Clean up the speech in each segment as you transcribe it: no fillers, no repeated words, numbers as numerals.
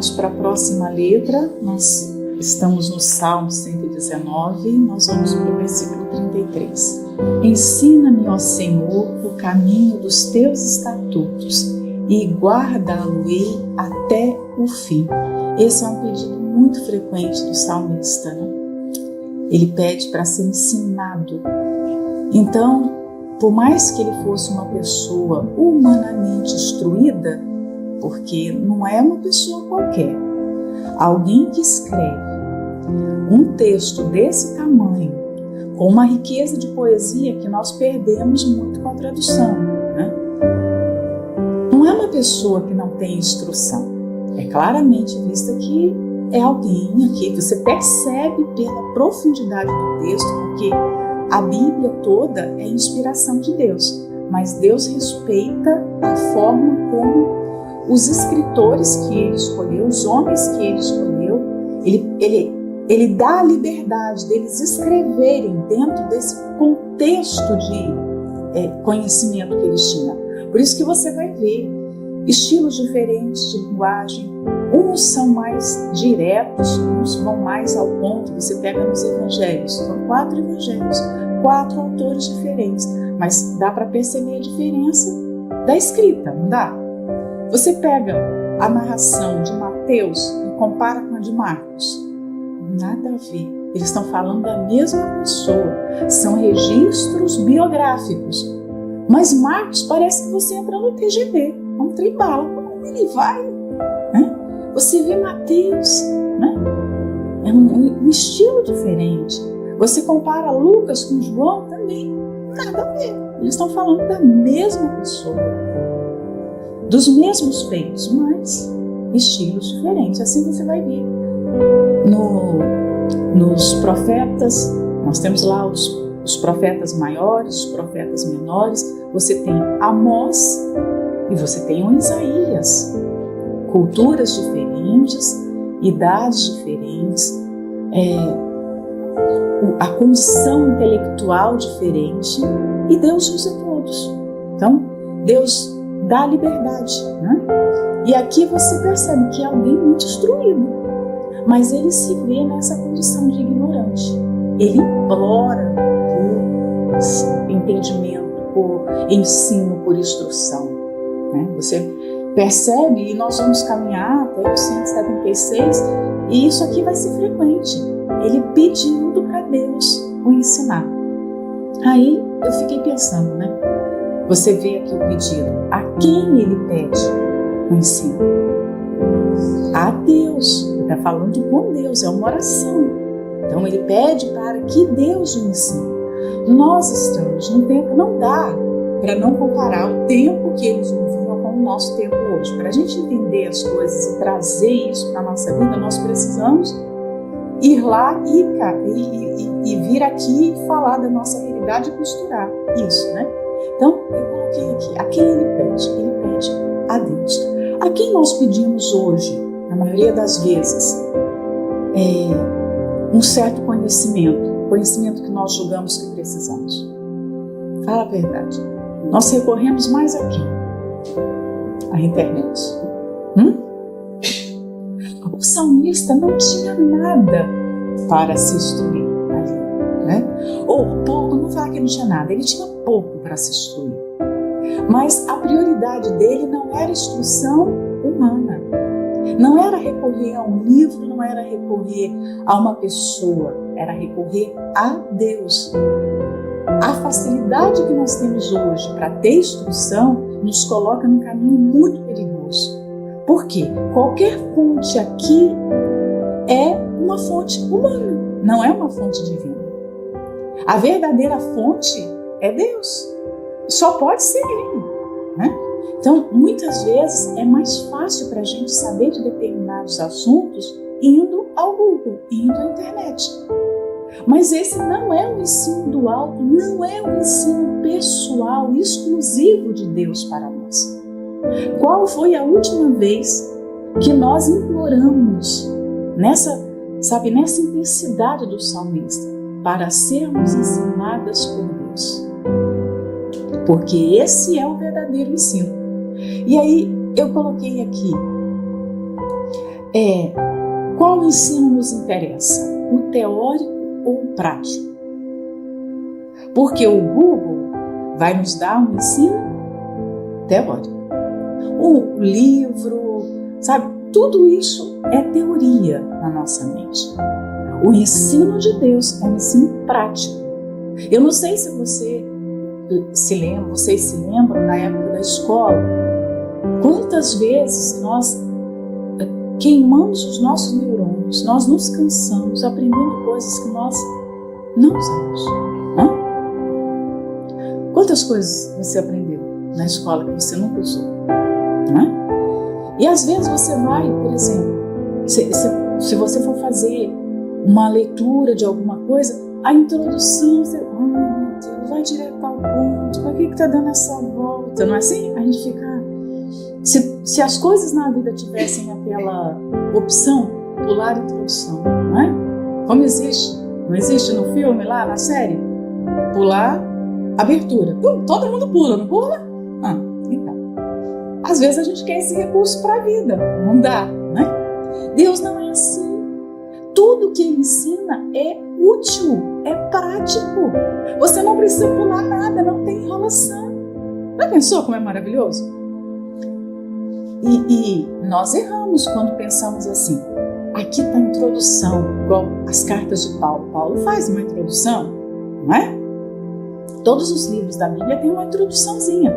Vamos para a próxima letra. Nós estamos no Salmo 119 e nós vamos para o versículo 33. Ensina-me, ó Senhor, o caminho dos teus estatutos e guarda-lo-ei até o fim. Esse é um pedido muito frequente do salmista, né? Ele pede para ser ensinado. Então, por mais que ele fosse uma pessoa humanamente instruída, porque não é uma pessoa qualquer, alguém que escreve um texto desse tamanho, com uma riqueza de poesia que nós perdemos muito com a tradução, né? Não é uma pessoa que não tem instrução. É claramente vista que é alguém aqui, você percebe pela profundidade do texto, porque a Bíblia toda é inspiração de Deus, mas Deus respeita a forma como os escritores que Ele escolheu, os homens que Ele escolheu, Ele dá a liberdade deles escreverem dentro desse contexto de conhecimento que eles tinham. Por isso que você vai ver estilos diferentes de linguagem. Uns são mais diretos, uns vão mais ao ponto. Você pega nos evangelhos, são 4 evangelhos, 4 autores diferentes, mas dá para perceber a diferença da escrita, não dá? Você pega a narração de Mateus e compara com a de Marcos, nada a ver. Eles estão falando da mesma pessoa, são registros biográficos, mas Marcos parece que você entra no TGV, é um trem-bala, como ele vai, né? Você vê Mateus, né? É um estilo diferente. Você compara Lucas com João, também nada a ver. Eles estão falando da mesma pessoa, dos mesmos feitos, mas estilos diferentes. Assim você vai ver nos profetas. Nós temos lá os profetas maiores, os profetas menores. Você tem Amós e você tem o Isaías. Culturas diferentes, idades diferentes, a condição intelectual diferente, e Deus usa todos. Então, Deus dá liberdade, né? E aqui você percebe que é alguém muito instruído, mas ele se vê nessa condição de ignorante. Ele implora por entendimento, por ensino, por instrução, né? Você percebe, e nós vamos caminhar até o 176, e isso aqui vai ser frequente. Ele pedindo para Deus o ensinar. Aí eu fiquei pensando, né? Você vê aqui o pedido. A quem ele pede o ensino? A Deus. Ele está falando com Deus, é uma oração. Então ele pede para que Deus o ensine. Nós estamos num tempo, não dá para não comparar o tempo que eles viviam com o nosso tempo hoje. Para a gente entender as coisas e trazer isso para a nossa vida, nós precisamos ir lá e vir aqui e falar da nossa realidade e costurar isso, né? Então, eu coloquei aqui, a quem ele pede? Ele pede a Deus. A quem nós pedimos hoje, na maioria das vezes, um certo conhecimento que nós julgamos que precisamos? Fala a verdade. Nós recorremos mais a quem? A internet. O salmista não tinha nada para se instruir ali, né? Ou pouco, não vou falar que ele não tinha nada, ele tinha pouco para se instruir. Mas a prioridade dele não era instrução humana, não era recorrer a um livro, não era recorrer a uma pessoa, era recorrer a Deus. A facilidade que nós temos hoje para ter instrução nos coloca num caminho muito perigoso. Por quê? Qualquer fonte aqui é uma fonte humana, não é uma fonte divina. A verdadeira fonte é Deus. Só pode ser Ele, né? Então, muitas vezes é mais fácil para a gente saber de determinados assuntos indo ao Google, indo à internet. Mas esse não é o ensino do alto, não é o ensino pessoal, exclusivo de Deus para nós. Qual foi a última vez que nós imploramos nessa intensidade do salmista para sermos ensinadas por Deus? Porque esse é o verdadeiro ensino. E aí eu coloquei aqui, Qual ensino nos interessa? O teórico ou o prático? Porque o Google vai nos dar um ensino teórico. O livro, sabe? Tudo isso é teoria na nossa mente. O ensino de Deus é um ensino prático. Eu não sei se vocês se lembram da época da escola, quantas vezes nós queimamos os nossos neurônios, nós nos cansamos aprendendo coisas que nós não usamos. Não? Quantas coisas você aprendeu na escola que você nunca usou? Não é? E às vezes você vai, por exemplo, se você for fazer uma leitura de alguma coisa, a introdução, você, meu Deus, vai direto ao ponto, para que está dando essa volta? Não é assim? A gente fica... Se as coisas na vida tivessem aquela opção, pular a introdução, não é? Como existe, não existe no filme lá, na série? Pular abertura. Todo mundo pula, não pula? Então. Às vezes a gente quer esse recurso para a vida, não dá, né? Deus não é assim. Tudo que Ele ensina é útil, é prático. Você não precisa pular nada, não tem enrolação. Já pensou como é maravilhoso? E nós erramos quando pensamos assim. Aqui está a introdução, igual as cartas de Paulo. Paulo faz uma introdução, não é? Todos os livros da Bíblia têm uma introduçãozinha.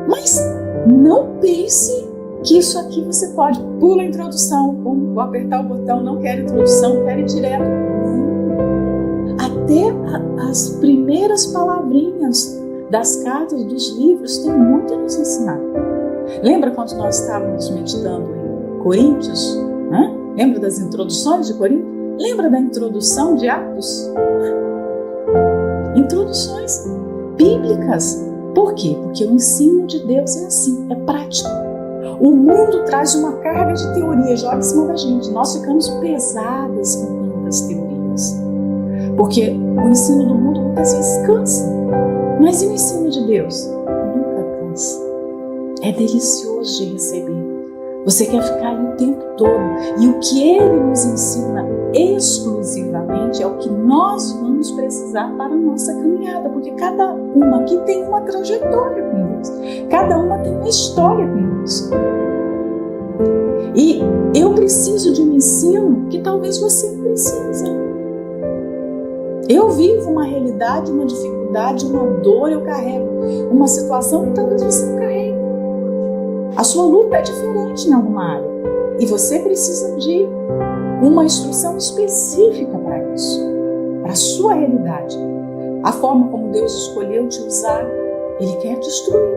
Mas não pense que isso aqui você pode pular a introdução, ou apertar o botão, não quero introdução, quero ir direto. Não. Até as primeiras palavrinhas das cartas, dos livros, tem muito a nos ensinar. Lembra quando nós estávamos meditando em Coríntios? Né? Lembra das introduções de Coríntios? Lembra da introdução de Atos? Introduções bíblicas. Por quê? Porque o ensino de Deus é assim, é prático. O mundo traz uma carga de teoria, joga em cima da gente. Nós ficamos pesadas com tantas teorias. Porque o ensino do mundo muitas vezes cansa. Mas e o ensino de Deus? Nunca cansa. É delicioso de receber. Você quer ficar ali o tempo todo. E o que Ele nos ensina exclusivamente é o que nós vamos precisar para a nossa caminhada. Porque cada uma aqui tem uma trajetória com Deus. Cada uma tem uma história com Deus. E eu preciso de um ensino que talvez você precise. Eu vivo uma realidade, uma dificuldade, uma dor, eu carrego uma situação que talvez você não carregue. A sua luta é diferente em alguma área. E você precisa de uma instrução específica para isso. Para a sua realidade. A forma como Deus escolheu te usar, Ele quer te instruir.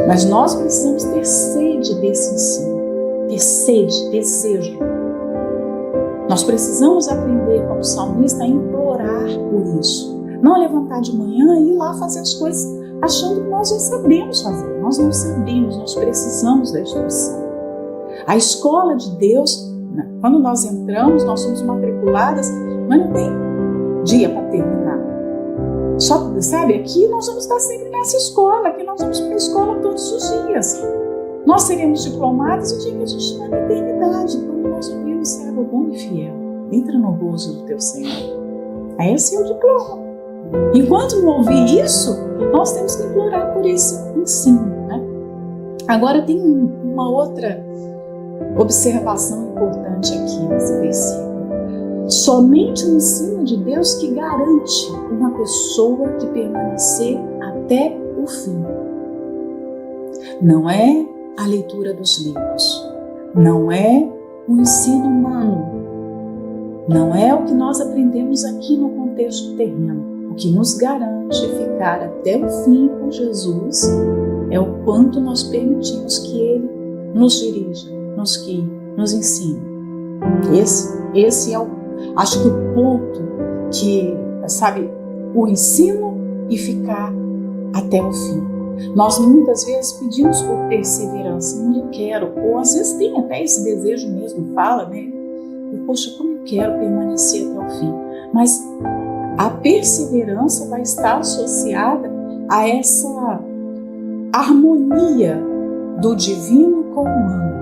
Mas nós precisamos ter sede desse ensino. Ter sede, desejo. Nós precisamos aprender, como salmista, a implorar por isso. Não levantar de manhã e ir lá fazer as coisas achando que nós já sabemos fazer. Nós não sabemos, nós precisamos da instrução. A escola de Deus, quando nós entramos, nós somos matriculadas, mas não tem dia para terminar. Só, sabe, aqui nós vamos estar sempre nessa escola, aqui nós vamos para a escola todos os dias. Nós seremos diplomados o dia que a gente estiver na eternidade, quando nós ouvimos servo bom e fiel. Entra no gozo do teu Senhor. Esse é o diploma. Enquanto não ouvir isso, nós temos que implorar por esse ensino, né? Agora tem uma outra observação importante aqui nesse versículo. Somente o ensino de Deus que garante uma pessoa de permanecer até o fim. Não é a leitura dos livros, não é o ensino humano, não é o que nós aprendemos aqui no contexto terreno. O que nos garante ficar até o fim com Jesus é o quanto nós permitimos que Ele nos dirija, nos guie, nos ensine. Esse é acho que o ponto que, sabe, o ensino e ficar até o fim. Nós muitas vezes pedimos por perseverança, não quero, ou às vezes tem até esse desejo mesmo, fala, né? E, poxa, como eu quero permanecer até o fim. Mas a perseverança vai estar associada a essa harmonia do divino com o humano.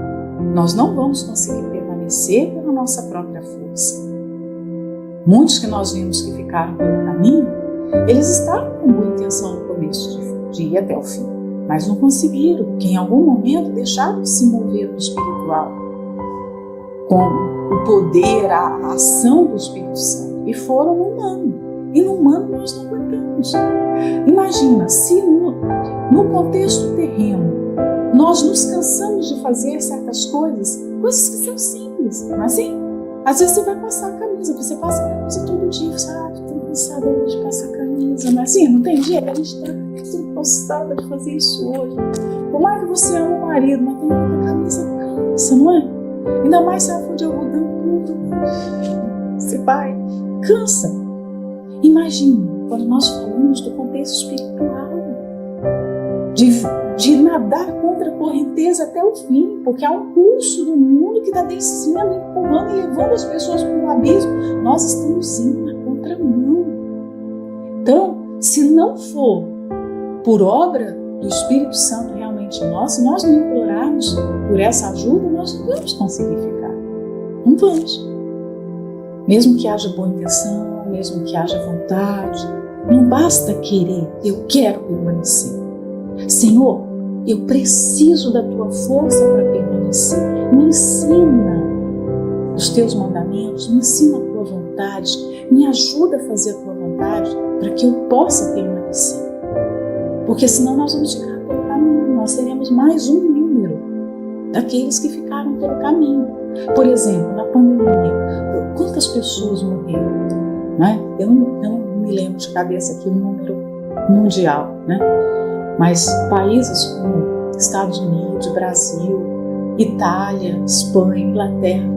nós não vamos conseguir permanecer pela nossa própria força. Muitos que nós vimos que ficaram pelo caminho, eles estavam com boa intenção no começo de ir até o fim, mas não conseguiram, porque em algum momento deixaram de se mover no espiritual, com o poder, a ação do Espírito Santo, e foram no humano. E no humano nós não aguentamos. Imagina, se no contexto terreno nós nos cansamos de fazer certas coisas que são simples, mas sim, às vezes você vai passar a camisa, você passa a camisa todo dia, você estou cansada hoje de passar a camisa, mas assim, não tem dia que a gente está cansada de fazer isso hoje. Por mais que você ama o marido, mas tem que a camisa cansa, não é? Ainda mais se ela for de algodão puro, você vai, cansa. Imagina, quando nós falamos do contexto espiritual, de nadar contra a correnteza até o fim, porque há um curso do mundo que está descendo, empurrando e levando as pessoas para o abismo. Nós estamos indo na contramão. Então, se não for por obra do Espírito Santo realmente em nós, se nós não implorarmos por essa ajuda, nós não vamos conseguir ficar. Não vamos. Mesmo que haja boa intenção, mesmo que haja vontade, não basta querer, eu quero permanecer. Senhor, eu preciso da tua força para permanecer. Me ensina os teus mandamentos, me ensina a tua vontade, me ajuda a fazer a tua vontade para que eu possa permanecer. Porque senão nós vamos ficar pelo caminho, nós seremos mais um número daqueles que ficaram pelo caminho. Por exemplo, na pandemia, quantas pessoas morreram? Né? Eu não me lembro de cabeça aqui o número mundial, né? Mas países como Estados Unidos, Brasil, Itália, Espanha, Inglaterra,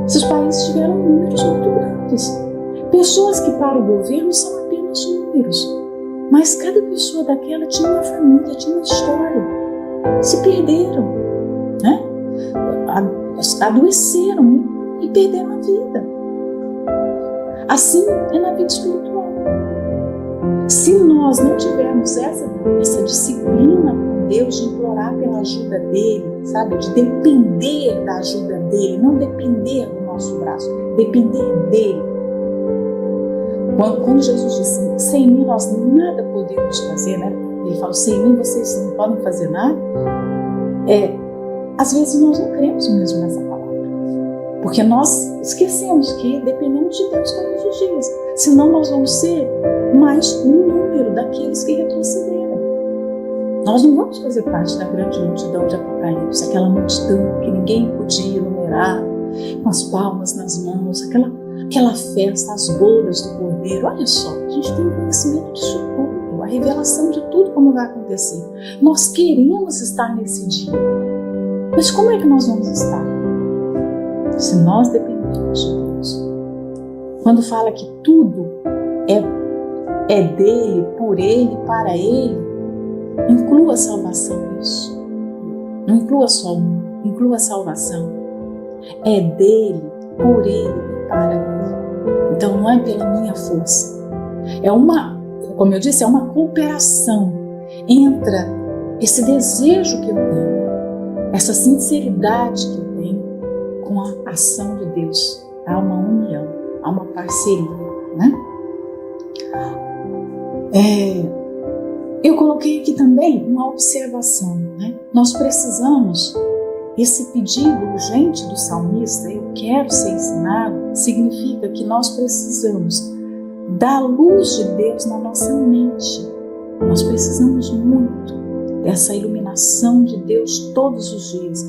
esses países tiveram números muito grandes. Pessoas que para o governo são apenas números, mas cada pessoa daquela tinha uma família, tinha uma história. Se perderam, né? Adoeceram e perderam a vida. Assim é na vida espiritual. Se nós não tivermos essa disciplina com Deus de implorar pela ajuda dele, sabe, de depender da ajuda dele, não depender do nosso braço, depender dele. Quando Jesus disse, sem mim nós nada podemos fazer, né? Ele falou, sem mim vocês não podem fazer nada. Às vezes nós não cremos mesmo nessa palavra, porque nós esquecemos que dependemos de Deus todos os dias, senão nós vamos ser mais um número daqueles que retrocederam. Nós não vamos fazer parte da grande multidão de Apocalipse, aquela multidão que ninguém podia enumerar, com as palmas nas mãos, aquela festa, as bodas do Cordeiro. Olha só, a gente tem conhecimento disso tudo, a revelação de tudo como vai acontecer. Nós queremos estar nesse dia, mas como é que nós vamos estar? Se nós dependermos de Deus. Quando fala que tudo é dele, por ele, para ele, inclua a salvação nisso. Não inclua só um, inclua a salvação. É dele, por ele e para ele. Então não é pela minha força. Como eu disse, é uma cooperação entre esse desejo que eu tenho, essa sinceridade que eu tenho com a ação de Deus. Há uma união, há uma parceria, né? Eu coloquei aqui também uma observação, né? Nós precisamos, esse pedido urgente do salmista, eu quero ser ensinado, significa que nós precisamos da luz de Deus na nossa mente. Nós precisamos muito dessa iluminação de Deus todos os dias.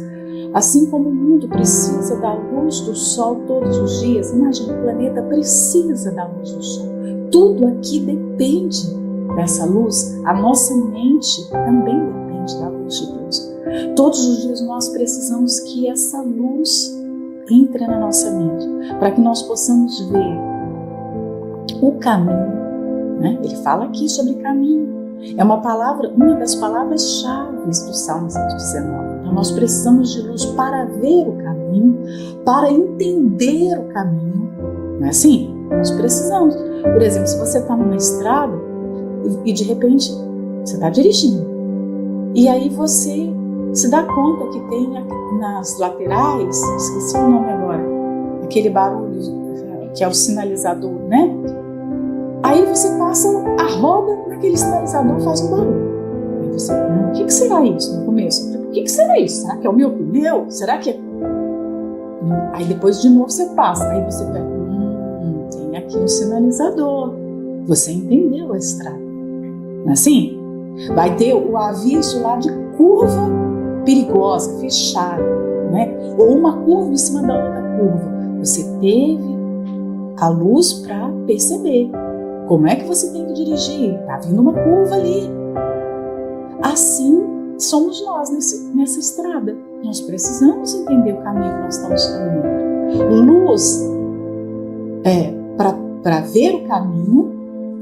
Assim como o mundo precisa da luz do sol todos os dias, imagina, o planeta precisa da luz do sol. Tudo aqui depende dessa luz. A nossa mente também depende da luz de Deus. Todos os dias nós precisamos que essa luz entre na nossa mente, para que nós possamos ver o caminho, né? Ele fala aqui sobre caminho. É uma das palavras-chave do Salmo 119. Então nós precisamos de luz para ver o caminho, para entender o caminho. Não é assim? Nós precisamos. Por exemplo, se você está numa estrada e de repente você está dirigindo, e aí você se dá conta que tem nas laterais, esqueci o nome agora, aquele barulho que é o sinalizador, né? Aí você passa a roda naquele sinalizador, faz um barulho. Aí você, o que será isso no começo? O que será isso? Será que é o meu pneu? Será que é... Aí depois de novo você passa, aí você pega, tem aqui um sinalizador. Você entendeu a estrada. Não é assim? Vai ter o aviso lá de curva perigosa, fechada, né? Ou uma curva em cima da outra curva. Você teve a luz para perceber como é que você tem que dirigir. Está vindo uma curva ali. Assim somos nós nessa estrada. Nós precisamos entender o caminho que nós estamos caminhando. Luz para ver o caminho,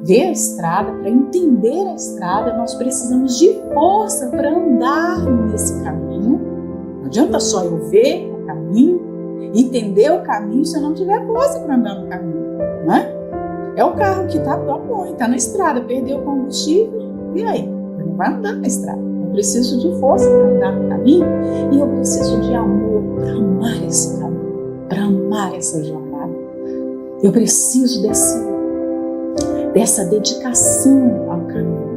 ver a estrada, para entender a estrada, nós precisamos de força para andar nesse caminho. Não adianta só eu ver o caminho, entender o caminho se eu não tiver força para andar no caminho, né? É o carro que está na estrada, perdeu o combustível, e aí? Ele não vai andar na estrada. Eu preciso de força para andar no caminho e eu preciso de amor para amar esse caminho, para amar essa jornada. Eu preciso dessa dedicação ao caminho,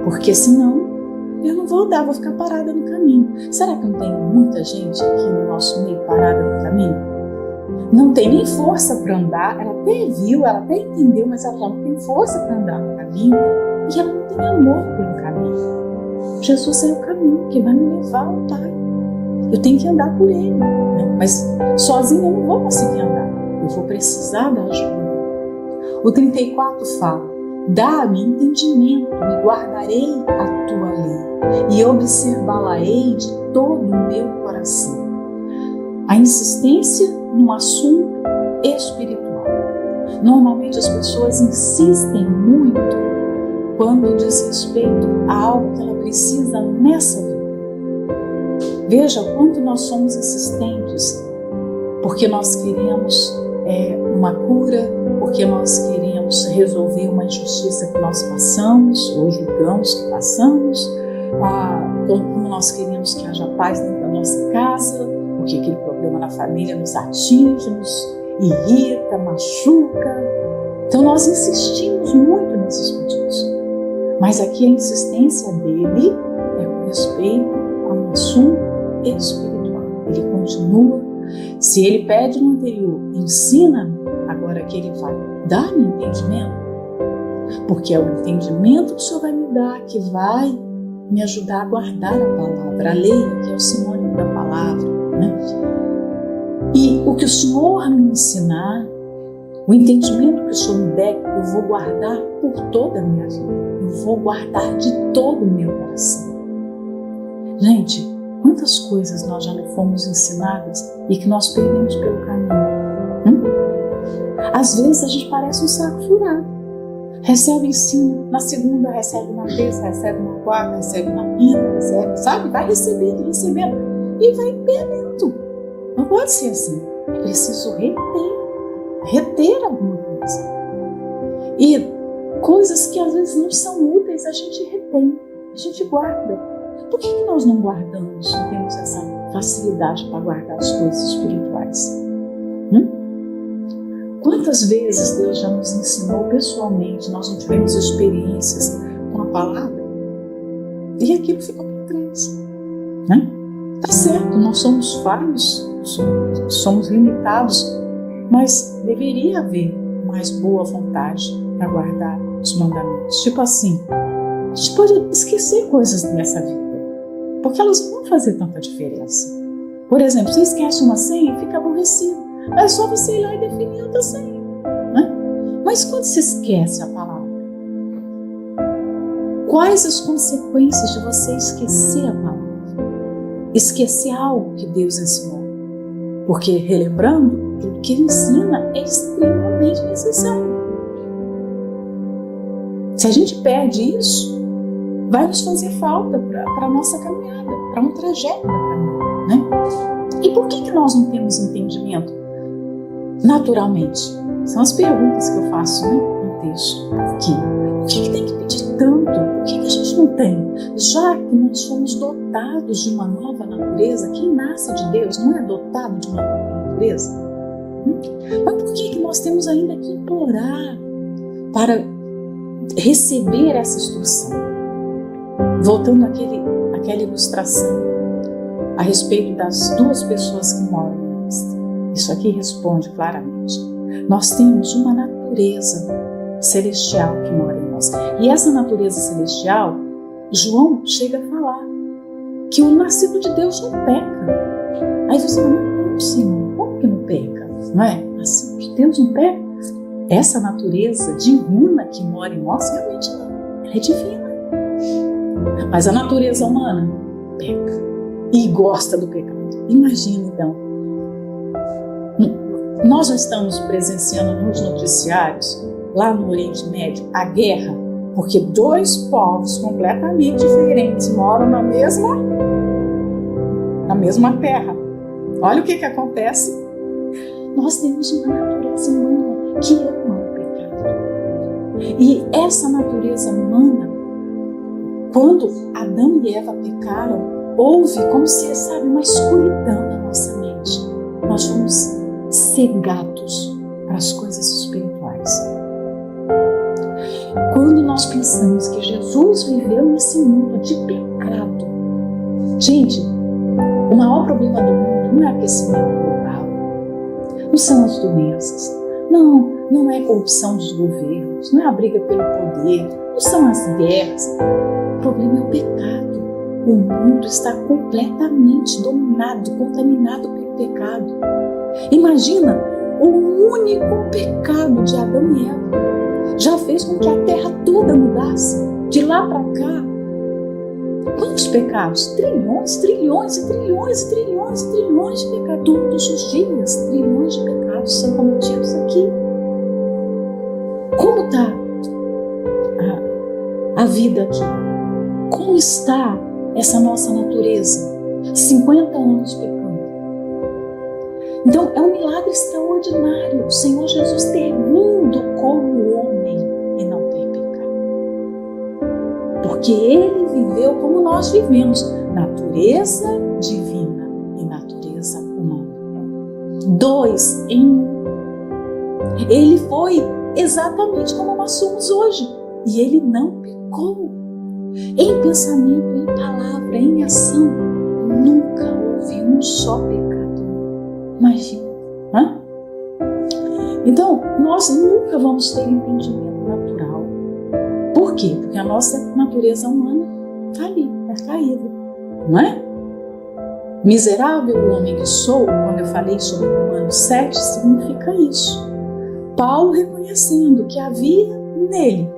porque senão eu não vou andar, vou ficar parada no caminho. Será que não tem muita gente aqui no nosso meio parada no caminho? Não tem nem força para andar, ela até viu, ela até entendeu, mas ela já não tem força para andar no caminho e ela não tem amor pelo caminho. Jesus é o caminho que vai me levar ao Pai. Eu tenho que andar por Ele, né? Mas sozinho eu não vou conseguir andar, eu vou precisar da ajuda. O 34 fala: dá-me entendimento e guardarei a tua lei e observá-la-ei de todo o meu coração. A insistência num assunto espiritual. Normalmente as pessoas insistem muito quando diz respeito a algo que ela precisa nessa vida. Veja o quanto nós somos insistentes porque nós queremos uma cura, porque nós queremos resolver uma injustiça que nós passamos ou julgamos que passamos, como nós queremos que haja paz dentro da nossa casa, porque aquele problema na família nos atinge, nos irrita, machuca. Então nós insistimos muito nesses pedidos. Mas aqui a insistência dele é com respeito a um assunto espiritual. Ele continua. Se ele pede no anterior, ensina-me, agora que ele vai dar-me entendimento, porque é o entendimento que o Senhor vai me dar, que vai me ajudar a guardar a palavra, a lei, que é o sinônimo da palavra, né? E o que o Senhor me ensinar, o entendimento que o Senhor me der, eu vou guardar por toda a minha vida, eu vou guardar de todo o meu coração. Gente, quantas coisas nós já não fomos ensinadas e que nós perdemos pelo caminho? Às vezes a gente parece um saco furado. Recebe ensino na segunda, recebe na terça, recebe na quarta, recebe na quinta, recebe, sabe? Vai recebendo e vai perdendo. Não pode ser assim. É preciso reter alguma coisa. E coisas que às vezes não são úteis a gente retém, a gente guarda. Por que nós não guardamos, não temos essa facilidade para guardar as coisas espirituais? Quantas vezes Deus já nos ensinou pessoalmente, nós não tivemos experiências com a palavra e aquilo ficou para trás, né? Tá certo, nós somos falhos, somos limitados, mas deveria haver mais boa vontade para guardar os mandamentos. Tipo assim, a gente pode esquecer coisas nessa vida, porque elas não vão fazer tanta diferença. Por exemplo, você esquece uma senha e fica aborrecido. É só você ir lá e definir outra senha, né? Mas quando você esquece a palavra, quais as consequências de você esquecer a palavra? Esquecer algo que Deus ensinou. Porque, relembrando, tudo que Ele ensina é extremamente necessário. Se a gente perde isso, vai nos fazer falta para a nossa caminhada, para um trajeto da caminhada, né? E por que nós não temos entendimento? Naturalmente, são as perguntas que eu faço, né, no texto. Por quê? Por que tem que pedir tanto? Por que a gente não não tem? Já que nós somos dotados de uma nova natureza, quem nasce de Deus não é dotado de uma nova natureza? Mas por que nós temos ainda que implorar para receber essa instrução? Voltando àquela ilustração a respeito das duas pessoas que moram em nós. Isso aqui responde claramente. Nós temos uma natureza celestial que mora em nós. E essa natureza celestial, João chega a falar que o nascido de Deus não peca. Aí você fala, não, Senhor, como que não peca? Não é? Nascido de Deus não peca? Essa natureza divina que mora em nós, realmente não. Ela é divina. Mas a natureza humana peca e gosta do pecado. Imagina então, nós já estamos presenciando nos noticiários, lá no Oriente Médio, a guerra, porque dois povos completamente diferentes moram na mesma terra. Olha o que acontece. Nós temos uma natureza humana que ama o pecado. E essa natureza humana, quando Adão e Eva pecaram, houve como se, sabe, uma escuridão na nossa mente. Nós fomos cegados para as coisas espirituais. Quando nós pensamos que Jesus viveu nesse mundo de pecado, gente, o maior problema do mundo não é aquecimento global, não são as doenças, não é a corrupção dos governos, não é a briga pelo poder, não são as guerras. O problema é o pecado. O mundo está completamente dominado, contaminado pelo pecado. Imagina, o único pecado de Adão e Eva já fez com que a terra toda mudasse. De lá para cá, quantos pecados? Trilhões, trilhões e trilhões e trilhões e trilhões de pecados. Todos os dias, trilhões de pecados são cometidos aqui. Como está a vida aqui? Como está essa nossa natureza? 50 anos pecando. Então, é um milagre extraordinário o Senhor Jesus ter vindo como homem e não ter pecado. Porque Ele viveu como nós vivemos, natureza divina e natureza humana. Dois em um. Ele foi exatamente como nós somos hoje. E Ele não pecou. Em pensamento, em palavra, em ação, nunca houve um só pecado. Imagina. Então, nós nunca vamos ter entendimento natural. Por quê? Porque a nossa natureza humana está ali, está caída. Não é? Miserável o homem que sou, quando eu falei sobre Romanos 7, significa isso. Paulo reconhecendo que havia nele,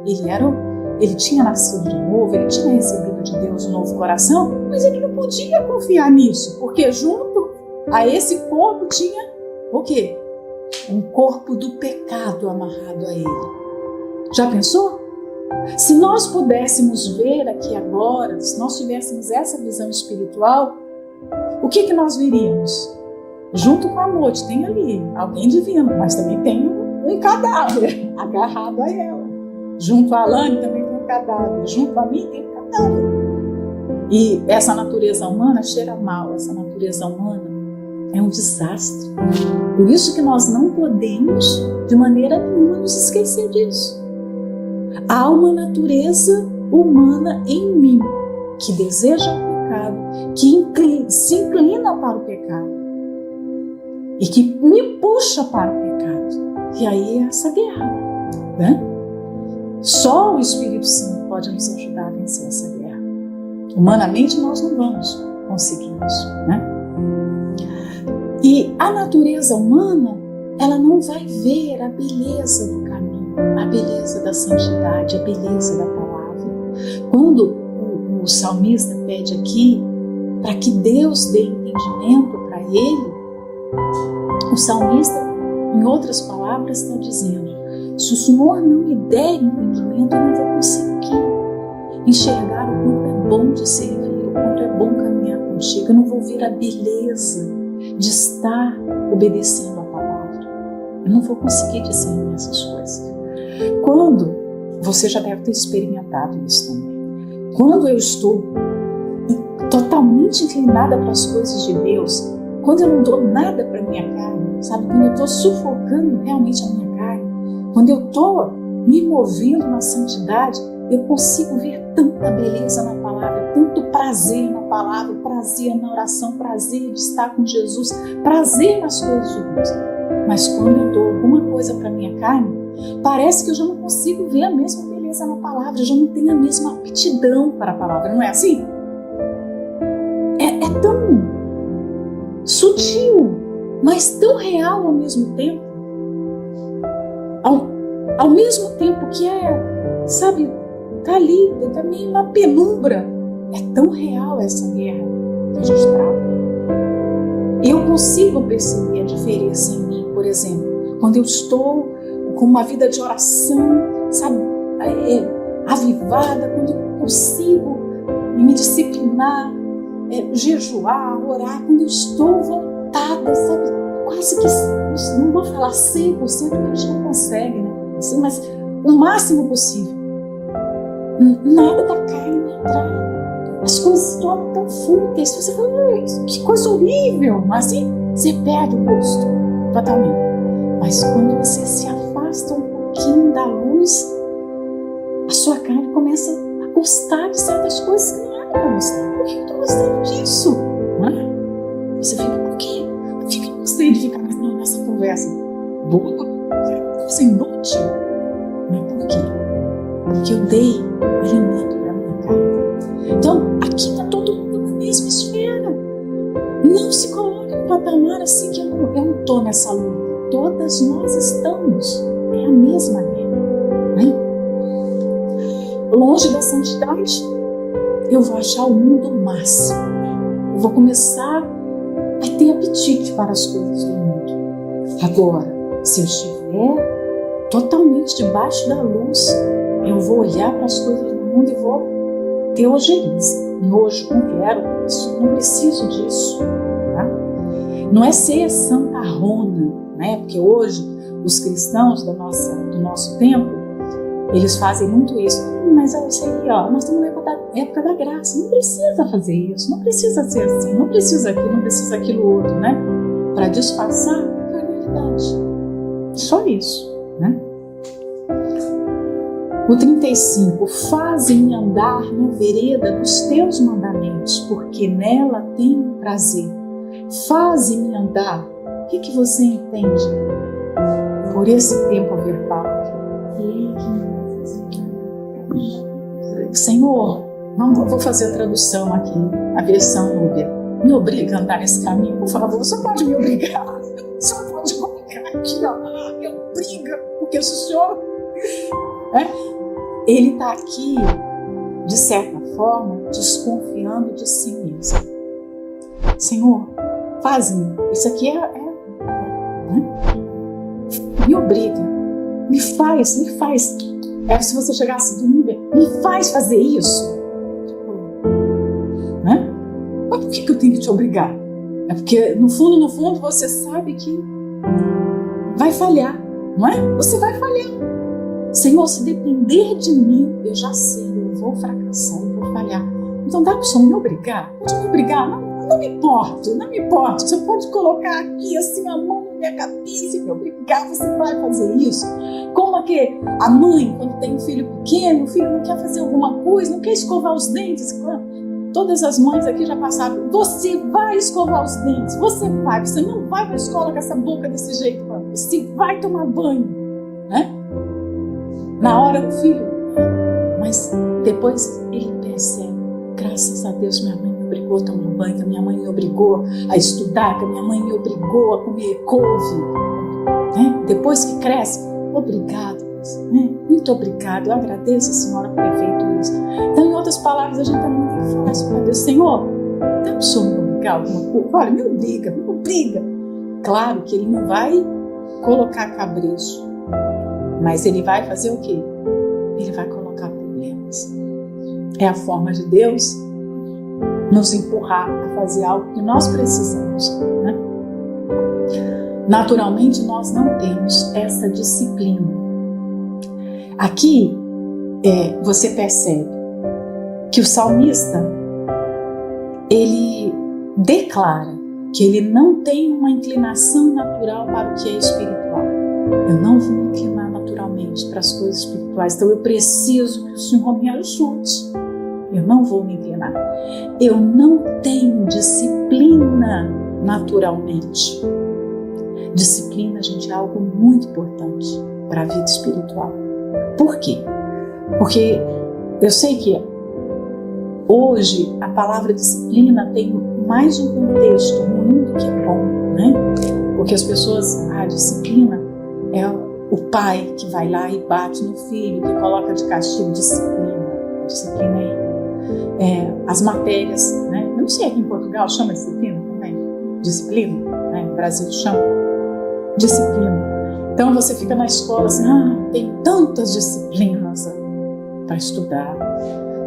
ele tinha nascido de novo, ele tinha recebido de Deus um novo coração, mas ele não podia confiar nisso, porque junto a esse corpo tinha o quê? Um corpo do pecado amarrado a ele. Já pensou? Se nós pudéssemos ver aqui agora, se nós tivéssemos essa visão espiritual, o que nós veríamos? Junto com a morte tem ali alguém divino, mas também tem um cadáver agarrado a ela. Junto a Alane também tem um cadáver, junto a mim tem um cadáver. E essa natureza humana cheira mal, essa natureza humana é um desastre. Por isso que nós não podemos, de maneira nenhuma, nos esquecer disso. Há uma natureza humana em mim que deseja o pecado, que se inclina para o pecado e que me puxa para o pecado. E aí é essa guerra, né? Só o Espírito Santo pode nos ajudar a vencer essa guerra. Humanamente nós não vamos conseguir isso, né? E a natureza humana, ela não vai ver a beleza do caminho, a beleza da santidade, a beleza da palavra. Quando o salmista pede aqui para que Deus dê entendimento para ele, o salmista, em outras palavras, está dizendo: se o Senhor não me der entendimento, eu não vou conseguir enxergar o quanto é bom de servir, o quanto é bom caminhar contigo. Eu não vou ver a beleza de estar obedecendo a palavra. Eu não vou conseguir discernir essas coisas. Quando, você já deve ter experimentado isso também, quando eu estou totalmente inclinada para as coisas de Deus, quando eu não dou nada para minha carne, sabe? Quando eu estou sufocando realmente a minha carne, quando eu estou me movendo na santidade, eu consigo ver tanta beleza na palavra, tanto prazer na palavra, prazer na oração, prazer de estar com Jesus, prazer nas coisas de Deus. Mas quando eu dou alguma coisa para minha carne, parece que eu já não consigo ver a mesma beleza na palavra, eu já não tenho a mesma aptidão para a palavra, não é assim? É tão sutil, mas tão real ao mesmo tempo. Ao mesmo tempo que sabe, tá ali, tá meio na penumbra. É tão real essa guerra que a gente trava. Eu consigo perceber a diferença em mim, por exemplo, quando eu estou com uma vida de oração, sabe, avivada, quando eu consigo me disciplinar, jejuar, orar, quando eu estou voltada, sabe, quase que, não vou falar 100%, porque a gente não consegue, né? Assim, mas o máximo possível. Nada da carne me atrai. As coisas se tornam tão fúteis. Você fala, que coisa horrível. Mas assim, você perde o gosto totalmente. Mas quando você se afasta um pouquinho da luz, a sua carne começa a gostar de certas coisas que não era para gostar. Por que eu estou gostando disso? Não é? Você fica, por quê? Por que eu gostei de ficar nessa conversa boa? Coisa inútil. Mas por quê? Porque eu dei alimento para a minha carne. Então, aqui está todo mundo na mesma esfera. Não se coloque no patamar assim que eu não estou nessa luta. Todas nós estamos. É a mesma guerra. Né? Longe da santidade, eu vou achar o mundo máximo. Eu vou começar a ter apetite para as coisas do mundo. Agora, se eu estiver totalmente debaixo da luz, eu vou olhar para as coisas do mundo e vou ter ojeriza, nojo, não quero isso, não preciso disso. Tá? Não é ser santarrona, né? Porque hoje os cristãos do nosso tempo, eles fazem muito isso. Mas é isso aí, ó, nós estamos na época da graça, não precisa fazer isso, não precisa ser assim, não precisa aquilo, não precisa aquilo outro, né? Para disfarçar a carnalidade. Só isso, né? O 35, faze-me andar na vereda dos teus mandamentos, porque nela tenho prazer. Faze-me andar. O que você entende por esse tempo verbal? Senhor, vou fazer a tradução aqui, a versão Núbia. Me obriga a andar nesse caminho, por favor. Só pode me obrigar. Só pode colocar aqui, ó. Me obriga, porque o Senhor... Ele está aqui, de certa forma, desconfiando de si mesmo. Senhor, faz-me. Isso aqui né? Me obriga. Me faz. Se você chegasse do nível, me faz fazer isso. Né? Mas por que eu tenho que te obrigar? É porque, no fundo, você sabe que vai falhar, não é? Você vai falhar. Senhor, se depender de mim, eu já sei, eu vou fracassar, eu vou falhar. Então dá para o Senhor me obrigar? Pode me obrigar? Não me importo. Você pode colocar aqui assim a mão na minha cabeça e me obrigar, você vai fazer isso? Como é que a mãe, quando tem um filho pequeno, o filho não quer fazer alguma coisa, não quer escovar os dentes? Todas as mães aqui já passaram. Você vai escovar os dentes, você não vai para a escola com essa boca desse jeito, você vai tomar banho, né? Na hora do filho, mas depois ele percebe, graças a Deus minha mãe me obrigou a tomar banho, que a minha mãe me obrigou a estudar, que a minha mãe me obrigou a comer couve, né? Depois que cresce, obrigado, né? Muito obrigado, eu agradeço a senhora por ter feito isso. Então, em outras palavras, a gente também tem que falar isso para Deus: Senhor, dá para o Senhor me obrigar alguma coisa? Olha, me obriga. Claro que ele não vai colocar cabrito, mas ele vai fazer o quê? Ele vai colocar problemas. É a forma de Deus nos empurrar a fazer algo que nós precisamos, né? Naturalmente, nós não temos essa disciplina. Aqui, você percebe, que o salmista, ele declara que ele não tem uma inclinação natural para o que é espiritual. Eu não vou me inclinar naturalmente para as coisas espirituais, então eu preciso que o Senhor me ajude. Eu não vou me inclinar. Eu não tenho disciplina naturalmente. Disciplina, gente, é algo muito importante para a vida espiritual. Por quê? Porque eu sei que hoje a palavra disciplina tem mais um contexto ruim do que bom, né? Porque as pessoas, a disciplina é o pai que vai lá e bate no filho, que coloca de castigo. Disciplina as matérias, né? Eu não sei, aqui em Portugal chama disciplina também, disciplina, né? No Brasil chama disciplina. Então você fica na escola assim, tem tantas disciplinas para estudar,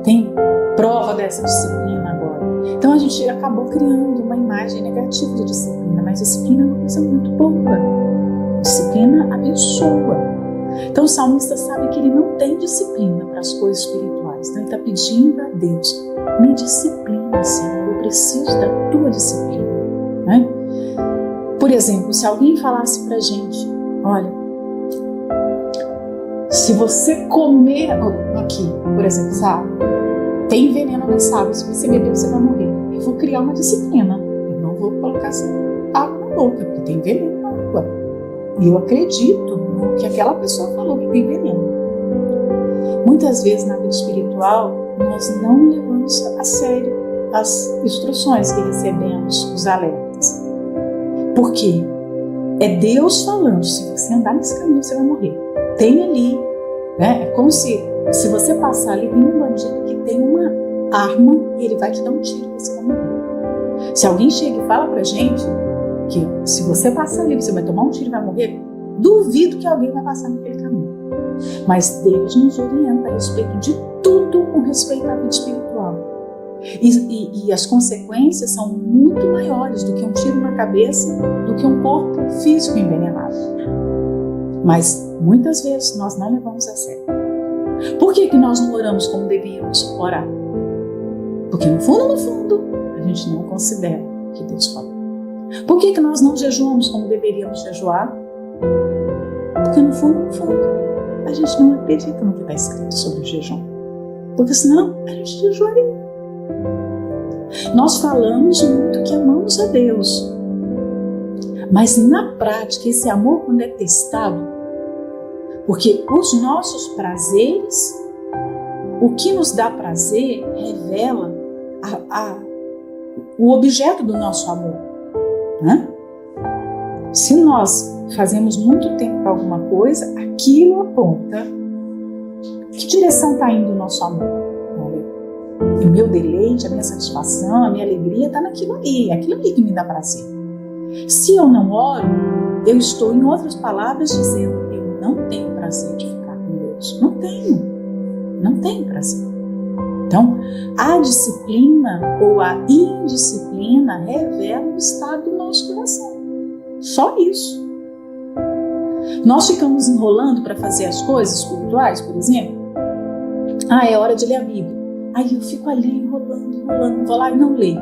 tem prova dessa disciplina agora. Então a gente acabou criando uma imagem negativa de disciplina, mas disciplina é uma coisa muito boa. Disciplina abençoa. Então o salmista sabe que ele não tem disciplina para as coisas espirituais. Então ele está pedindo a Deus, me disciplina, Senhor, eu preciso da tua disciplina, né? Por exemplo, se alguém falasse pra gente, olha, se você comer aqui, por exemplo, sabe, tem veneno nessa água, se você beber você vai morrer. Eu vou criar uma disciplina, eu não vou colocar essa água na boca, porque tem veneno na água. E eu acredito no que aquela pessoa falou, que tem veneno. Muitas vezes na vida espiritual, nós não levamos a sério as instruções que recebemos, os alertas. Por quê? É Deus falando, se você andar nesse caminho, você vai morrer. Tem ali, né? É como se você passar ali, tem um bandido que tem uma arma e ele vai te dar um tiro e você vai morrer. Se alguém chega e fala pra gente que se você passar ali, você vai tomar um tiro e vai morrer, duvido que alguém vai passar naquele caminho. Mas Deus nos orienta a respeito de tudo com respeito à vida espiritual. E as consequências são muito maiores do que um tiro na cabeça, do que um corpo físico envenenado. Mas muitas vezes nós não levamos a sério. Por que nós não oramos como devíamos orar? Porque no fundo, a gente não considera o que Deus falou. Por que nós não jejuamos como deveríamos jejuar? Porque no fundo, a gente não acredita no que está escrito sobre o jejum. Porque senão a gente jejuaria. Nós falamos muito que amamos a Deus, mas na prática esse amor, quando é testado, porque os nossos prazeres, o que nos dá prazer revela o objeto do nosso amor, né? Se nós fazemos muito tempo para alguma coisa, aquilo aponta que direção está indo o nosso amor. O meu deleite, a minha satisfação, a minha alegria está naquilo ali, aquilo ali que me dá prazer. Se eu não oro, eu estou, em outras palavras, dizendo, eu não tenho prazer de ficar com Deus. Não tenho prazer. Então, a disciplina ou a indisciplina revela o estado do nosso coração. Só isso. Nós ficamos enrolando para fazer as coisas espirituais, por exemplo. É hora de ler a Bíblia. Aí eu fico ali enrolando, vou lá e não leio.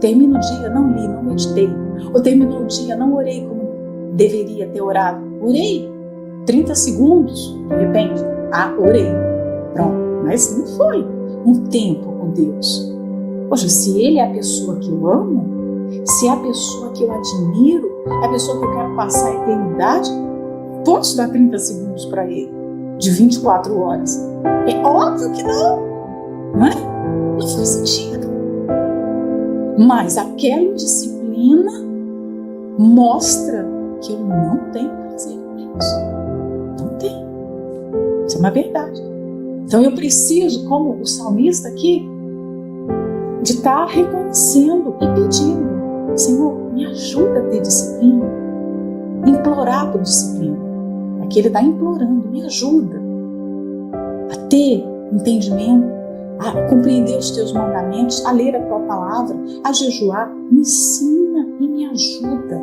Termino o dia, não li, não meditei. Ou termino o dia, não orei como deveria ter orado. Orei 30 segundos, de repente. Orei. Pronto. Mas não foi um tempo com Deus. Poxa, se Ele é a pessoa que eu amo, se é a pessoa que eu admiro, é a pessoa que eu quero passar a eternidade, posso dar 30 segundos para Ele, de 24 horas. É óbvio que não. Não é? Não faz sentido. Mas aquela indisciplina mostra que eu não tenho prazer com Deus. Não tenho. Isso é uma verdade. Então eu preciso, como o salmista aqui, de estar reconhecendo e pedindo, Senhor, me ajuda a ter disciplina. Implorar por disciplina. Aqui ele está implorando, me ajuda a ter entendimento, a compreender os teus mandamentos, a ler a tua palavra, a jejuar. Me ensina e me ajuda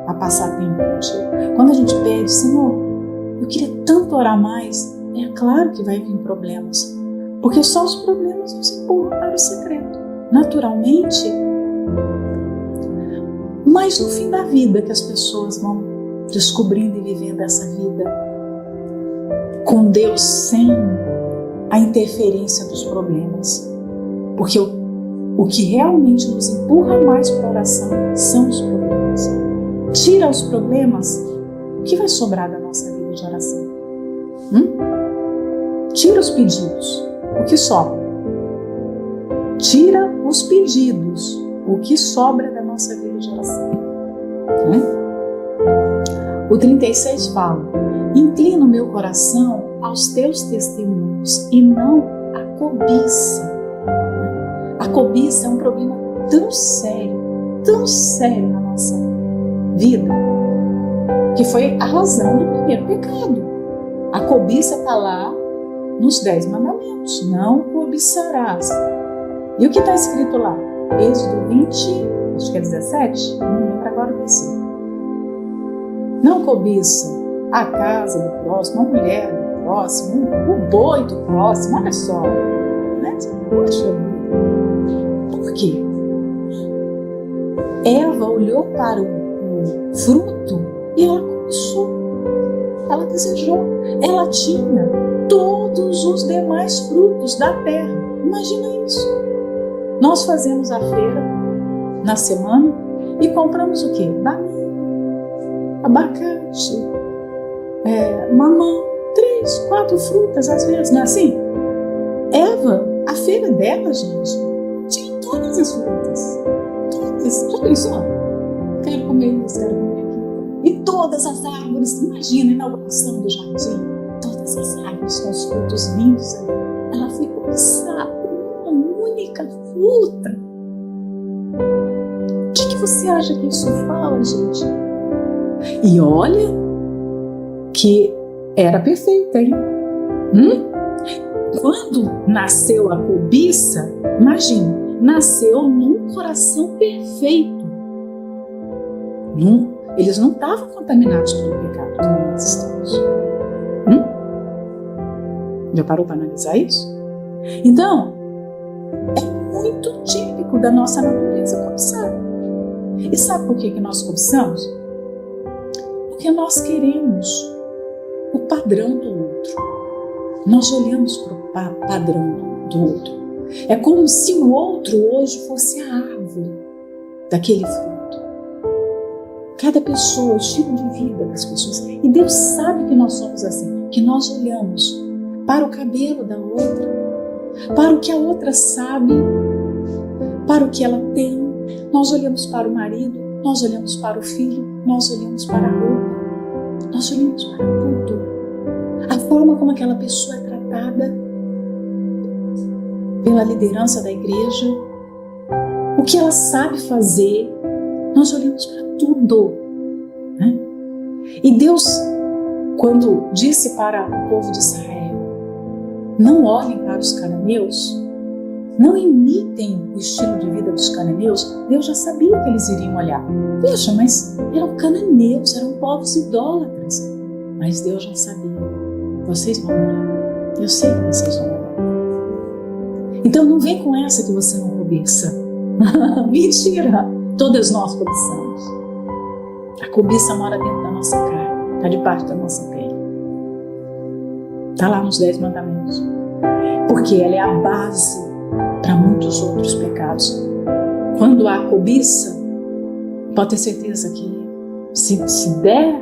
a passar tempo contigo. Quando a gente pede, Senhor, eu queria tanto orar mais, é claro que vai vir problemas, Porque só os problemas nos empurram para o secreto, naturalmente. Mas no fim da vida que as pessoas vão descobrindo e vivendo essa vida com Deus sem a interferência dos problemas. Porque o que realmente nos empurra mais para a oração são os problemas. Tira os problemas, o que vai sobrar da nossa vida de oração? Tira os pedidos, o que sobra? Tira os pedidos, o que sobra da nossa vida de oração? O 36 fala: inclina o meu coração aos teus testemunhos e não a cobiça. A cobiça é um problema tão sério na nossa vida, que foi a razão do primeiro pecado. A cobiça está lá nos 10 mandamentos: não cobiçarás. E o que está escrito lá? Êxodo 20, acho que é 17, não lembro agora o versículo. Não cobiça a casa do próximo, a mulher do próximo, o boi do próximo, olha só. Né? Poxa, por quê? Eva olhou para o fruto e ela cobiçou, ela desejou, ela tinha todos os demais frutos da terra. Imagina isso. Nós fazemos a feira na semana e compramos o quê? Banana, abacate, mamão, 3, 4 frutas às vezes, não é assim? Eva, a feira dela, gente, tinha todas as frutas. Todas. Já pensou? Quero comer isso, quero comer aquilo. E todas as árvores, imagina a inauguração do jardim, todas as árvores com os frutos lindos ali. Ela foi cobiçar uma única fruta. O que você acha que isso fala, gente? E olha que era perfeita, hein? Quando nasceu a cobiça, imagina, nasceu num coração perfeito. Eles não estavam contaminados pelo pecado como nós estamos. Já parou para analisar isso? Então, é muito típico da nossa natureza cobiçar. E sabe por que nós cobiçamos? Porque nós queremos o padrão do outro. Nós olhamos para o padrão do outro. É como se o outro hoje fosse a árvore daquele fruto. Cada pessoa, o estilo de vida das pessoas. E Deus sabe que nós somos assim, que nós olhamos para o cabelo da outra, para o que a outra sabe, para o que ela tem. Nós olhamos para o marido, nós olhamos para o filho, nós olhamos para a roupa, nós olhamos para tudo. A forma como aquela pessoa é tratada pela liderança da igreja, o que ela sabe fazer, nós olhamos para tudo. Né? E Deus, quando disse para o povo de Israel, não olhem para os cananeus, não imitem o estilo de vida dos cananeus, Deus já sabia que eles iriam olhar. Poxa, mas eram cananeus, eram povos idólatras. Mas Deus já sabia. Vocês vão olhar. Eu sei que vocês vão olhar. Então não vem com essa que você não cobiça. Mentira! Todas nós cobiçamos. A cobiça mora dentro da nossa carne, está debaixo da nossa pele. Está lá nos 10 mandamentos. Porque ela é a base para muitos outros pecados. Quando há cobiça, pode ter certeza que se der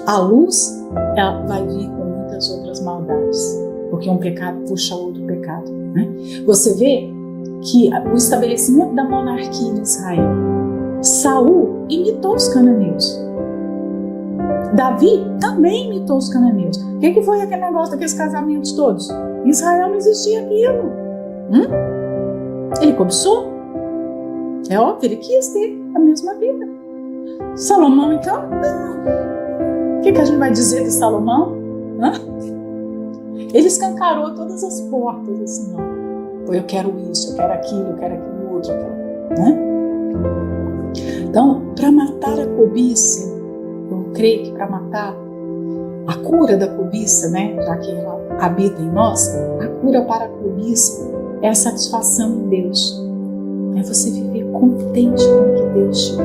a luz, ela vai vir com muitas outras maldades. Porque um pecado puxa outro pecado. Né? Você vê que o estabelecimento da monarquia em Israel, Saul imitou os cananeus. Davi também imitou os cananeus. O que foi aquele negócio daqueles casamentos todos? Em Israel não existia aquilo. Ele cobiçou. É óbvio, ele quis ter a mesma vida. Salomão, então, o que a gente vai dizer de Salomão? Ele escancarou todas as portas, assim, ó. Eu quero isso, eu quero aquilo outro, né? Então, para matar a cobiça, eu creio que para matar A cura da cobiça, né, já que ela habita em nós, a cura para a cobiça é a satisfação em Deus. É você viver contente com o que Deus te dá.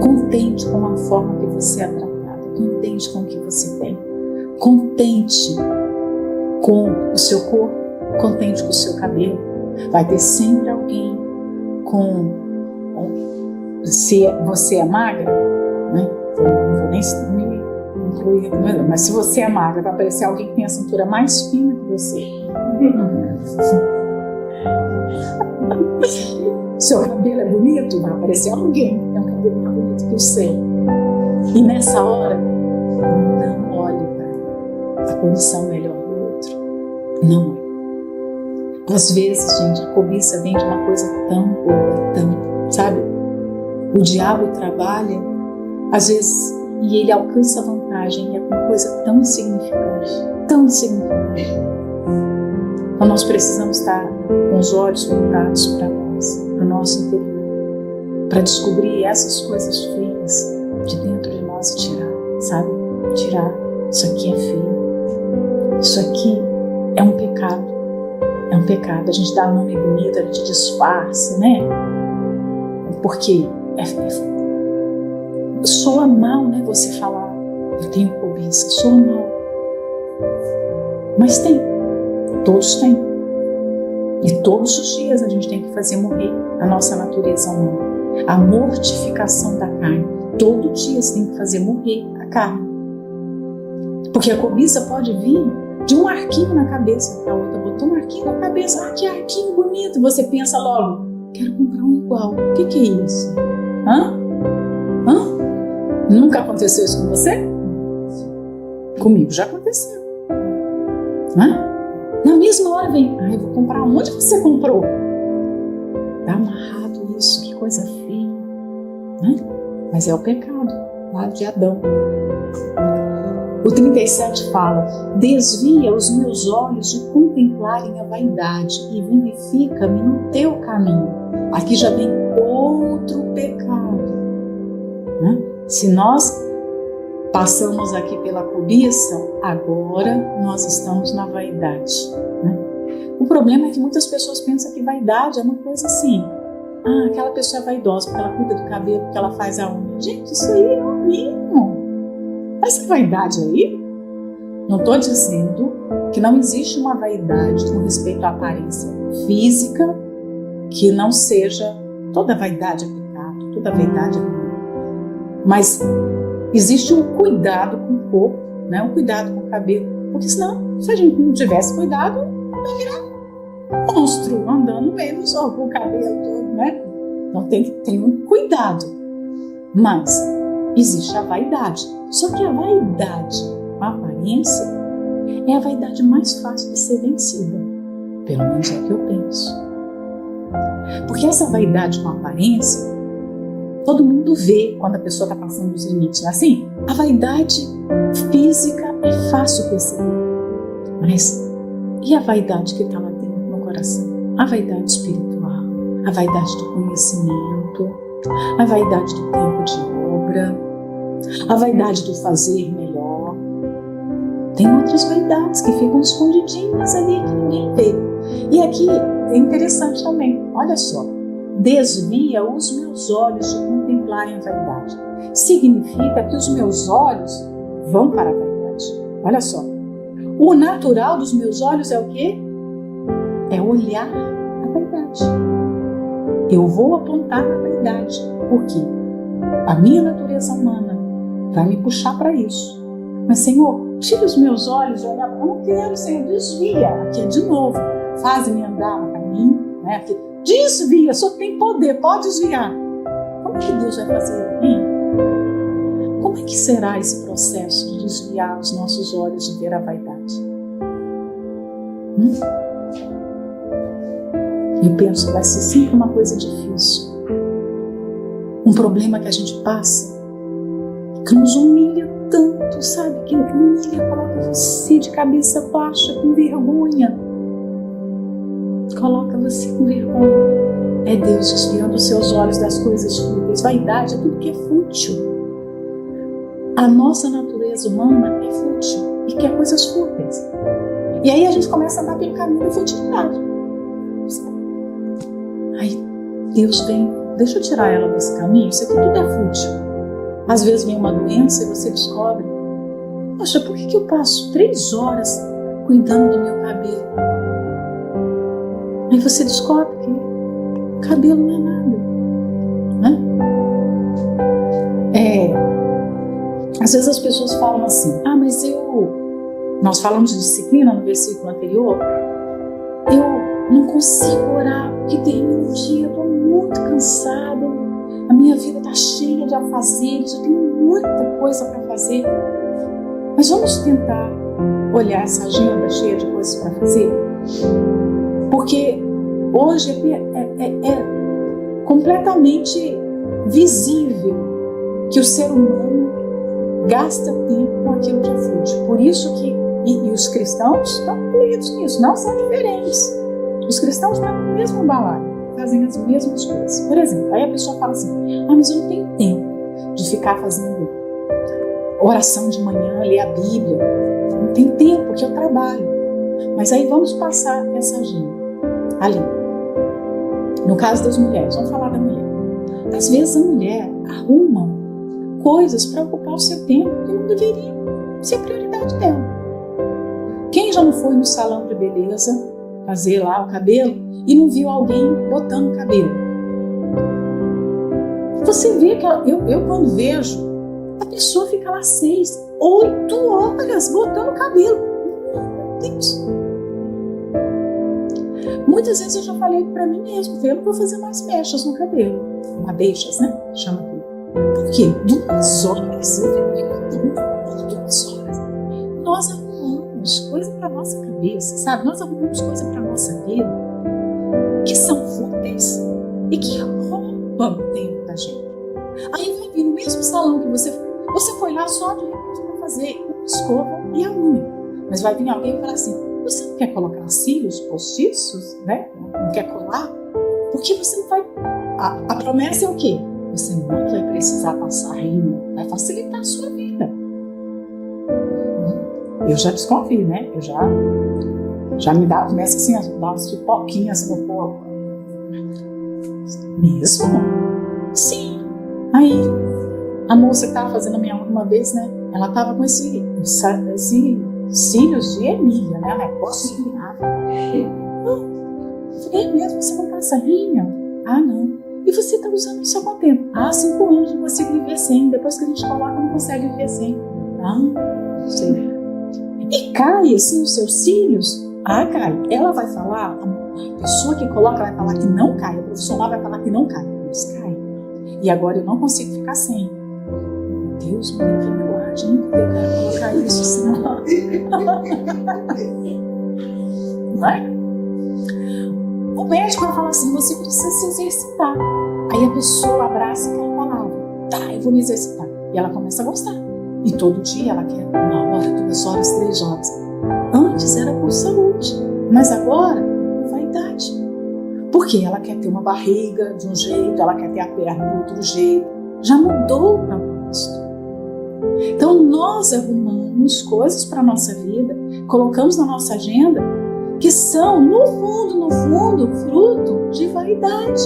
Contente com a forma que você é tratado. Contente com o que você tem. Contente com o seu corpo. Contente com o seu cabelo. Vai ter sempre alguém se você é magra, né? Não vou nem me incluir, mas se você é magra, vai aparecer alguém que tem a cintura mais fina que você. Seu cabelo é bonito, vai aparecer alguém que tem um cabelo mais bonito que o seu. E nessa hora, não olhe para a condição melhor do outro. Não olhe. Às vezes, gente, a cobiça vem de uma coisa tão boa, tão, sabe? O diabo trabalha, às vezes, e ele alcança vantagem, e é uma coisa tão insignificante, tão insignificante. Então nós precisamos estar com os olhos voltados para nós, para o nosso interior, para descobrir essas coisas feias de dentro de nós e tirar, sabe? Tirar, isso aqui é feio, isso aqui é um pecado. É um pecado, a gente dá um nome bonito, a gente disfarça, né? Porque soa mal, né? Você falar, eu tenho cobiça, soa mal. Mas tem, todos têm. E todos os dias a gente tem que fazer morrer a nossa natureza humana. A mortificação da carne. Todo dia você tem que fazer morrer a carne. Porque a cobiça pode vir de um arquinho na cabeça. A outra botou um arquinho na cabeça. Ah, que arquinho bonito. E você pensa logo, quero comprar um igual. O que é isso? Hã? Nunca aconteceu isso com você? Comigo já aconteceu. Hã? Na mesma hora vem, eu vou comprar. Onde você comprou? Tá amarrado isso, que coisa feia. Né? Mas é o pecado lá de Adão. O 37 fala, desvia os meus olhos de contemplarem a vaidade e vivifica-me no teu caminho. Aqui já vem outro pecado. Né? Se nós passamos aqui pela cobiça, agora nós estamos na vaidade. Né? O problema é que muitas pessoas pensam que vaidade é uma coisa assim. Ah, aquela pessoa é vaidosa porque ela cuida do cabelo, porque ela faz a unha. Gente, isso aí é um mínimo. Essa vaidade aí, não estou dizendo que não existe uma vaidade com respeito à aparência física, que não seja, toda vaidade é pecado, toda vaidade é ruim. Mas existe um cuidado com o corpo, né? Um cuidado com o cabelo, porque senão, se a gente não tivesse cuidado, vai virar um monstro andando no meio do sol com o cabelo todo, né? Então tem que ter um cuidado. Mas existe a vaidade. Só que a vaidade com a aparência é a vaidade mais fácil de ser vencida. Pelo menos é o que eu penso. Porque essa vaidade com a aparência, todo mundo vê quando a pessoa está passando dos limites. Assim, a vaidade física é fácil perceber. Mas e a vaidade que está lá dentro no coração? A vaidade espiritual, a vaidade do conhecimento, a vaidade do tempo de obra, a vaidade do fazer melhor. Tem outras vaidades que ficam escondidinhas ali, que ninguém vê. E aqui é interessante também, olha só. Desvia os meus olhos de contemplarem a vaidade. Significa que os meus olhos vão para a vaidade. Olha só. O natural dos meus olhos é o quê? É olhar a vaidade. Eu vou apontar a vaidade. Por quê? A minha natureza humana vai me puxar para isso. Mas, Senhor, tira os meus olhos de olhar. Eu não quero, Senhor, desvia. Aqui é de novo. Faz-me andar no caminho. Né? Aqui, desvia, só tem poder, pode desviar. Como é que Deus vai fazer? Hein? Como é que será esse processo de desviar os nossos olhos de ver a vaidade? Eu penso que vai ser sempre uma coisa difícil. Um problema que a gente passa, que nos humilha tanto, sabe? Que humilha, coloca você de cabeça baixa, com vergonha. Coloca você com vergonha. É Deus desviando os seus olhos das coisas fúteis. Vaidade é tudo que é fútil. A nossa natureza natureza humana é fútil e quer coisas fúteis. E aí a gente começa a andar pelo caminho da futilidade. Aí Deus vem, deixa eu tirar ela desse caminho, isso aqui tudo é fútil. Às vezes vem uma doença e você descobre, poxa, por que eu passo 3 horas cuidando do meu cabelo? Aí você descobre que o cabelo não é nada, né? Às vezes as pessoas falam assim, mas nós falamos de disciplina no versículo anterior, eu não consigo orar porque termina o dia, eu estou muito cansada, a minha vida está cheia de afazeres, eu tenho muita coisa para fazer. Mas vamos tentar olhar essa agenda cheia de coisas para fazer? Porque hoje é completamente visível que o ser humano gasta tempo com aquilo que é fútil. Por isso que e os cristãos estão incluídos nisso, não são diferentes. Os cristãos estão no mesmo balaio, fazem as mesmas coisas. Por exemplo, aí a pessoa fala assim, mas eu não tenho tempo de ficar fazendo oração de manhã, ler a Bíblia. Não tenho tempo, porque eu trabalho. Mas aí vamos passar essa agenda ali. No caso das mulheres, vamos falar da mulher. Às vezes a mulher arruma coisas para ocupar o seu tempo que não deveriam ser a prioridade dela. Quem já não foi no salão de beleza fazer lá o cabelo e não viu alguém botando o cabelo? Você vê que eu quando vejo, a pessoa fica lá 6, 8 horas botando o cabelo. Meu Deus! Muitas vezes eu já falei para mim mesmo, eu não vou fazer mais mechas no cabelo. Madeixas, né? Chama tudo. Por quê? 2 horas. 2 horas. Nós arrumamos coisa para nossa cabeça, sabe? Nós arrumamos coisa para nossa vida que são fúteis e que roubam o tempo da gente. Aí vai vir no mesmo salão que você foi lá só de repente para fazer uma escova e a unha. Mas vai vir alguém e falar assim, você não quer colocar cílios postiços, né? Não quer colar? Porque você não vai... A promessa é o quê? Você não vai precisar passar rímel, vai facilitar a sua vida. Eu já desconfio, né? Eu já me dá, começa assim a dar umas pipoquinhas no corpo. Mesmo? Sim. Aí, a moça que estava fazendo a minha unha uma vez, né? Ela estava com esse cílios de Emília, né? Um negócio inclinado. É mesmo? Você não passa rímel? Não. E você está usando isso há quanto tempo? 5 anos, não consigo viver sem. Depois que a gente coloca, não consegue viver sem. Não sei. E cai assim os seus cílios? Cai. Ela vai falar, a pessoa que coloca vai falar que não cai, a profissional vai falar que não cai. Mas cai. E agora eu não consigo ficar sem. Deus me livre, me guarde, nunca eu quero colocar isso, senão... Não é? O médico vai falar assim, você precisa se exercitar. Aí a pessoa abraça aquela palavra. Eu vou me exercitar. E ela começa a gostar. E todo dia ela quer 1 hora, 2 horas, 3 horas. Antes era por saúde, mas agora é por vaidade. Porque ela quer ter uma barriga de um jeito, ela quer ter a perna de outro jeito. Já mudou o propósito. Então nós arrumamos coisas para a nossa vida, colocamos na nossa agenda, que são, no fundo, fruto de vaidade.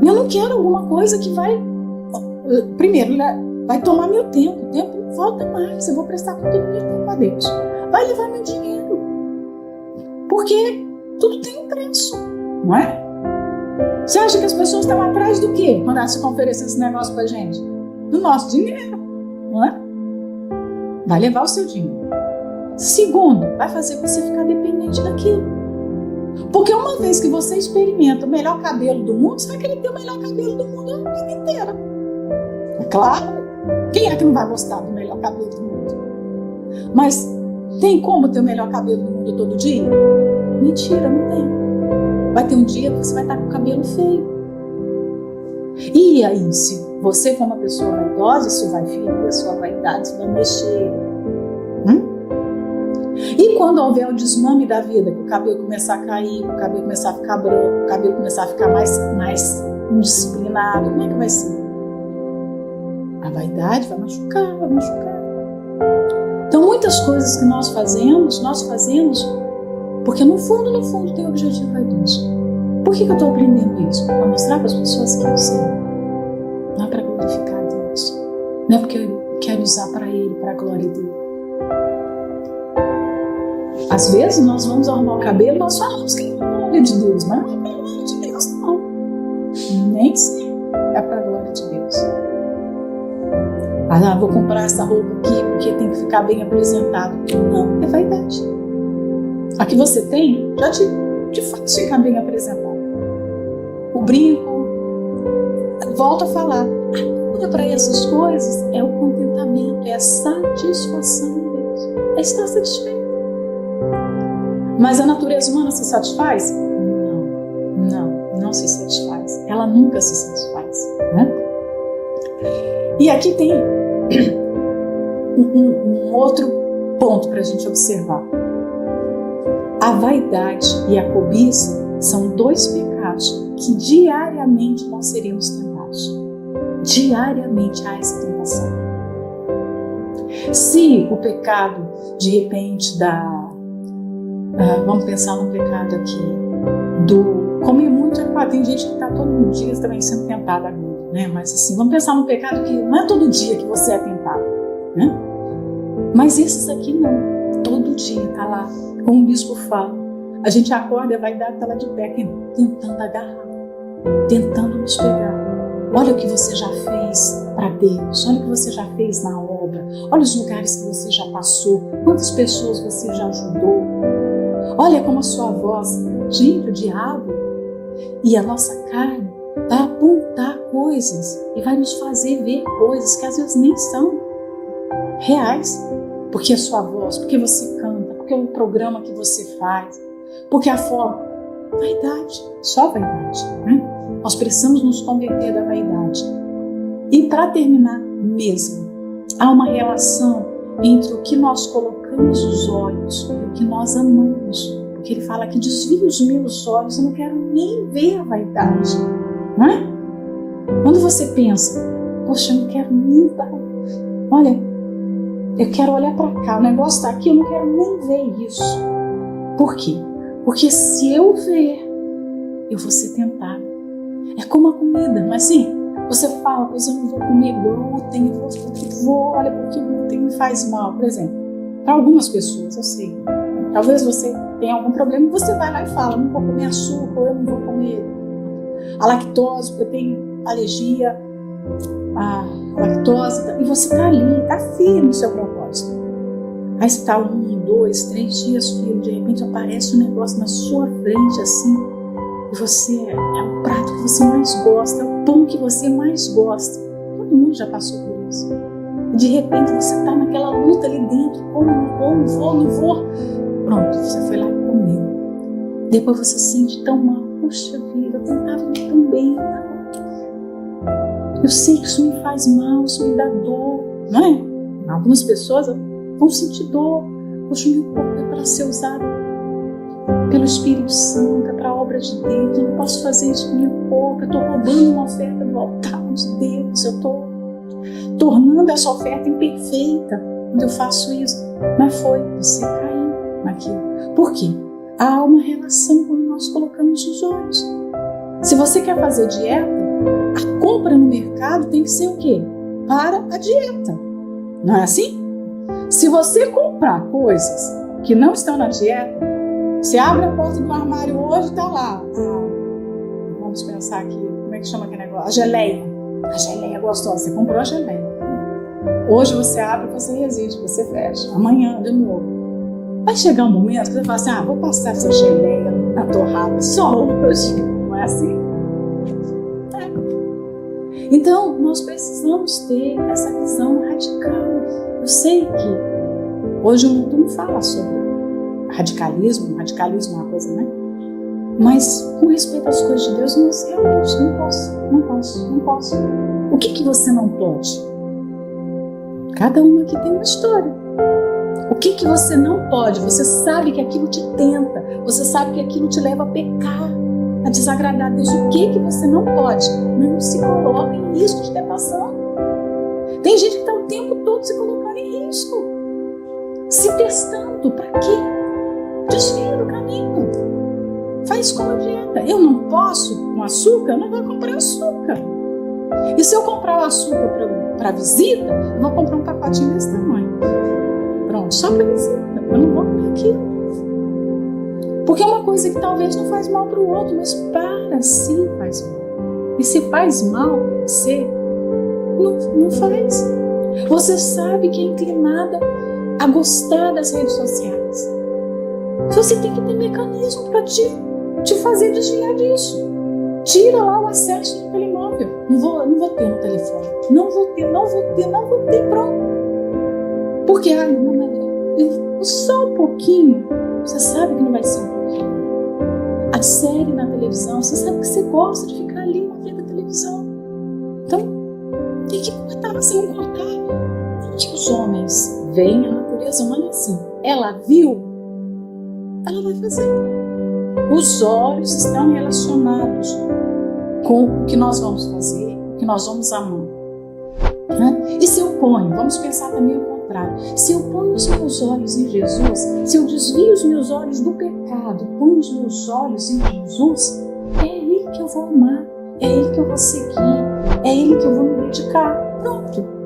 E eu não quero alguma coisa que vai, primeiro, vai tomar meu tempo. O tempo não volta mais, eu vou prestar todo o meu tempo a Deus. Vai levar meu dinheiro. Porque tudo tem um preço, não é? Você acha que as pessoas estão atrás do quê? Quando elas ficam oferecendo esse negócio pra gente? Do nosso dinheiro, não é? Vai levar o seu dinheiro. Segundo, vai fazer você ficar dependente daquilo. Porque uma vez que você experimenta o melhor cabelo do mundo, você vai querer ter o melhor cabelo do mundo a vida inteira. É claro. Quem é que não vai gostar do melhor cabelo do mundo? Mas tem como ter o melhor cabelo do mundo todo dia? Mentira, não tem. Vai ter um dia que você vai estar com o cabelo feio. E aí, se você for uma pessoa vaidosa, isso vai ferir a sua vaidade, isso vai mexer. E quando houver o desmame da vida, que o cabelo começar a cair, o cabelo começar a ficar branco, o cabelo começar a ficar mais indisciplinado, como é que vai ser? A vaidade vai machucar, vai machucar. Então muitas coisas que nós fazemos porque no fundo tem um objetivo vaidoso. Por que eu estou aprendendo isso? Para mostrar para as pessoas que eu sei. Não é para glorificar Deus. Não é porque eu quero usar para Ele, para a glória dele. Às vezes nós vamos arrumar o cabelo, nós falamos que é para a glória de Deus, mas não é para a glória de Deus, não. Nem sempre é para a glória de Deus. Vou comprar essa roupa aqui porque tem que ficar bem apresentado. Não, é vaidade. A que você tem já te faz ficar bem apresentado. O brinco, volto a falar, a cura para essas coisas é o contentamento, é a satisfação de Deus, é estar satisfeito. Mas a natureza humana se satisfaz? Não se satisfaz. Ela nunca se satisfaz, né? E aqui tem um outro ponto para a gente observar. A vaidade e a cobiça são dois pecados que diariamente nós seremos tentados. Diariamente há essa tentação. Se o pecado, de repente, vamos pensar num pecado aqui, do comer muito, tem gente que está todo dia também sendo tentada agora, né? Mas assim, vamos pensar num pecado que não é todo dia que você é tentado, né? Mas esses aqui não. Todo dia está lá, como o bispo fala. A gente acorda e a vaidade está lá de pé, tentando agarrar, tentando nos pegar. Olha o que você já fez para Deus, olha o que você já fez na obra, olha os lugares que você já passou, quantas pessoas você já ajudou. Olha como a sua voz, gente, o diabo e a nossa carne vai apontar coisas e vai nos fazer ver coisas que às vezes nem são reais. Porque a sua voz, porque você canta, porque o programa que você faz, porque a forma, vaidade, só vaidade, né? Nós precisamos nos converter da vaidade. E para terminar mesmo, há uma relação entre o que nós colocamos os olhos e o que nós amamos. Porque ele fala que desvia os meus olhos, eu não quero nem ver a vaidade, não é? Quando você pensa, poxa, eu não quero nem dar, olha, eu quero olhar para cá, o negócio está aqui, eu não quero nem ver isso. Por quê? Porque se eu ver, eu vou ser tentada. É como a comida, mas assim, você fala, pois eu não vou comer glúten, olha, porque o glúten me faz mal, por exemplo. Para algumas pessoas, eu sei, talvez você tenha algum problema e você vai lá e fala, não vou comer açúcar, eu não vou comer a lactose, porque eu tenho alergia a lactose, e você está ali, está firme no seu propósito. Aí você está 1, 2, 3 dias firme, de repente aparece um negócio na sua frente assim, e você é o prato que você mais gosta, é o pão que você mais gosta. Todo mundo já passou por isso. E de repente você está naquela luta ali dentro, como, não vou. Pronto, você foi lá e comeu. Depois você se sente tão mal, puxa vida, eu tentava tão bem, eu sei que isso me faz mal, isso me dá dor, não é? Algumas pessoas vão sentir dor. Poxa, o meu corpo é para ser usado pelo Espírito Santo, é para a obra de Deus. Eu não posso fazer isso com o meu corpo. Eu estou roubando uma oferta do altar de Deus. Eu estou tornando essa oferta imperfeita quando eu faço isso. Mas você caiu naquilo. Por quê? Há uma relação quando nós colocamos os olhos. Se você quer fazer dieta, a compra no mercado tem que ser o quê? Para a dieta. Não é assim? Se você comprar coisas que não estão na dieta, você abre a porta do armário hoje e está lá. Vamos pensar aqui, como é que chama aquele negócio? A geleia. A geleia é gostosa. Você comprou a geleia. Hoje você abre, você resiste, você fecha. Amanhã, de novo. Vai chegar um momento que você fala assim, vou passar essa geleia na torrada só hoje. Não é assim? Então, nós precisamos ter essa visão radical. Eu sei que hoje o mundo não fala sobre radicalismo é uma coisa, né? Mas, com respeito às coisas de Deus, nós realmente não posso. O que você não pode? Cada uma aqui tem uma história. O que você não pode? Você sabe que aquilo te tenta, você sabe que aquilo te leva a pecar, a desagradar a Deus. O que você não pode? Não se coloque em risco de tentação. Tem gente que está o tempo todo se colocando em risco, se testando. Para quê? Desvia do caminho. Faz como a dieta. Eu não posso com açúcar, eu não vou comprar açúcar. E se eu comprar o açúcar para visita, eu vou comprar um pacotinho desse tamanho. Pronto, só para visita. Eu não vou comer aquilo. Porque é uma coisa que talvez não faz mal para o outro, mas para si faz mal. E se faz mal para você, não faz. Você sabe que é inclinada a gostar das redes sociais. Você tem que ter mecanismo para te fazer desviar disso. Tira lá o acesso no telemóvel. Não vou ter no telefone. Não vou ter, pronto. Porque, só um pouquinho. Você sabe que não vai ser um pouquinho. A série na televisão, você sabe que você gosta de ficar ali na frente da televisão. Então, tem que cortar, você não cortar. Que os homens veem a natureza humana assim. Ela viu, ela vai fazer. Os olhos estão relacionados com o que nós vamos fazer, o que nós vamos amar. Né? E se eu ponho, vamos pensar também o contrário, se eu ponho os meus olhos em Jesus, se eu desvio os meus olhos do pecado, ponho os meus olhos em Jesus, é Ele que eu vou amar, é Ele que eu vou seguir, é Ele que eu vou me dedicar. Pronto.